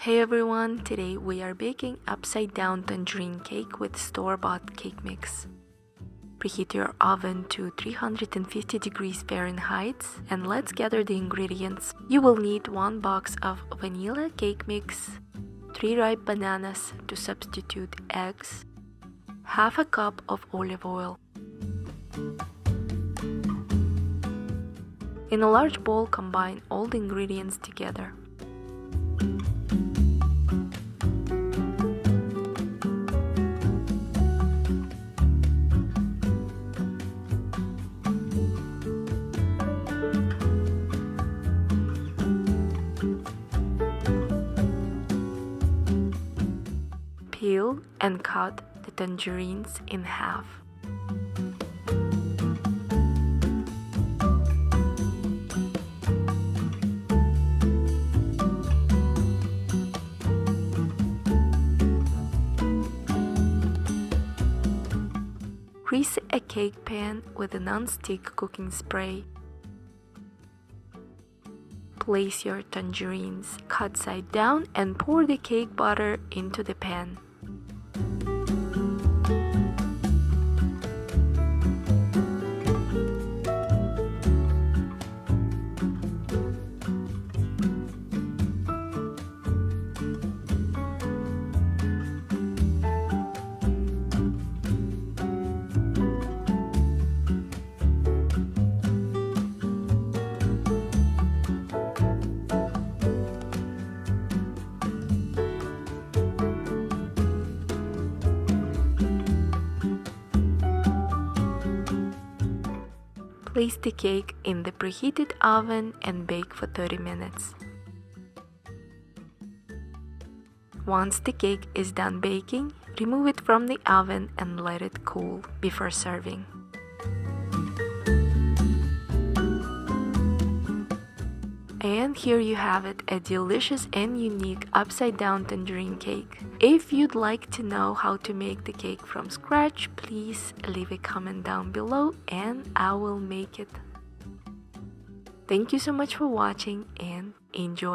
Hey everyone, today we are baking upside down tangerine cake with store-bought cake mix. Preheat your oven to 350 degrees Fahrenheit and let's gather the ingredients. You will need 1 box of vanilla cake mix, 3 ripe bananas to substitute eggs, half a cup of olive oil. In a large bowl, combine all the ingredients together. Peel and cut the tangerines in half. Grease a cake pan with a non-stick cooking spray. Place your tangerines cut side down and pour the cake batter into the pan. Place the cake in the preheated oven and bake for 30 minutes. Once the cake is done baking, remove it from the oven and let it cool before serving. And here you have it, a delicious and unique upside down tangerine cake. If you'd like to know how to make the cake from scratch, please leave a comment down below and I will make it. Thank you so much for watching and enjoy.